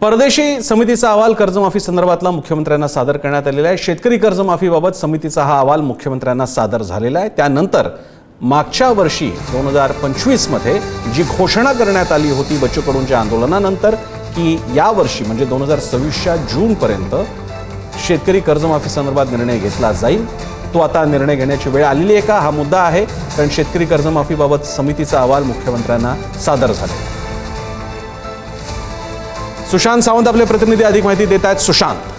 परदेशी समितीचा अहवाल कर्जमाफी संदर्भातला मुख्यमंत्र्यांना सादर करण्यात आलेला आहे। शेतकरी कर्जमाफीबाबत समितीचा हा अहवाल मुख्यमंत्र्यांना सादर झालेला आहे। त्यानंतर मागच्या वर्षी 2025 मध्ये जी घोषणा करण्यात आली होती बच्चू कडूंच्या आंदोलनानंतर की या वर्षी म्हणजे 2026च्या जून पर्यंत शेतकरी कर्जमाफी संदर्भात निर्णय घेतला जाईल। तो आता निर्णय घेण्याची वेळ आलेली आहे का हा मुद्दा आहे, कारण शेतकरी कर्जमाफीबाबत समितीचा अहवाल मुख्यमंत्र्यांना सादर झाला आहे। सुशांत सावंत आपले प्रतिनिधी अधिक माहिती देत आहेत। सुशांत,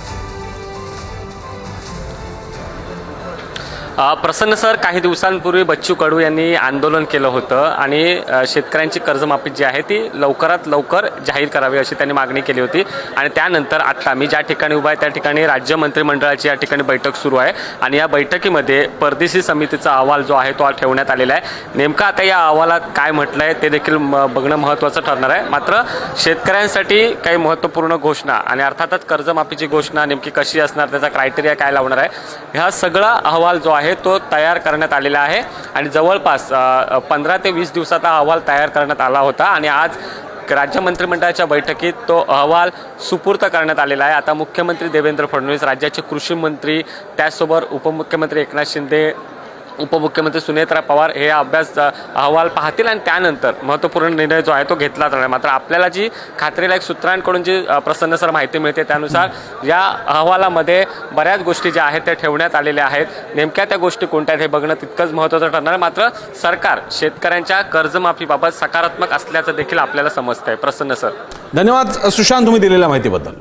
प्रसन्न सर, काही दिवसांपूर्वी बच्चू कडू यांनी आंदोलन केलं होतं आणि शेतकऱ्यांची कर्जमाफी जी आहे ती लवकरात लवकर जाहीर करावी अशी त्यांनी मागणी केली होती। आणि त्यानंतर आता मी ज्या ठिकाणी उभा आहे त्या ठिकाणी राज्य मंत्रिमंडळाची या ठिकाणी बैठक सुरू आहे आणि या बैठकीमध्ये परदेशी समितीचा अहवाल जो आहे तो ठेवण्यात आलेला आहे। नेमका आता या अहवालात काय म्हटलं आहे ते देखील बघणं महत्त्वाचं ठरणार आहे। मात्र शेतकऱ्यांसाठी काही महत्त्वपूर्ण घोषणा आणि अर्थातच कर्जमाफीची घोषणा नेमकी कशी असणार, त्याचा क्रायटेरिया काय लावणार आहे, ह्या सगळा अहवाल जो आहे तो तयार करण्यात आलेला आहे आणि जवळपास 15 ते 20 दिवसाचा अहवाल तयार करण्यात आला होता आणि आज राज्य मंत्रिमंडळाच्या बैठकीत तो अहवाल सुपूर्द करण्यात आलेला आहे। आता मुख्यमंत्री देवेंद्र फडणवीस, राज्याचे कृषी मंत्री, त्याचसोबत उपमुख्यमंत्री एकनाथ शिंदे, उपमुख्यमंत्री सुनेत्रा पवार हे अहवाल पाहतील आणि त्यानंतर महत्त्वपूर्ण निर्णय जो आहे तो घेतला जाणार। मात्र आपल्याला जी खात्रीलायक सूत्रांकडून जी प्रसन्न सर माहिती मिळते त्यानुसार या अहवालामध्ये बऱ्याच गोष्टी ज्या आहेत त्या ठेवण्यात आलेल्या आहेत। नेमक्या त्या गोष्टी कोणत्या हे बघणं तितकंच महत्त्वाचं ठरणार आहे। मात्र सरकार शेतकऱ्यांच्या कर्जमाफीबाबत सकारात्मक असल्याचं देखील आपल्याला समजतंय। प्रसन्न सर, धन्यवाद सुशांत तुम्ही दिलेल्या माहितीबद्दल।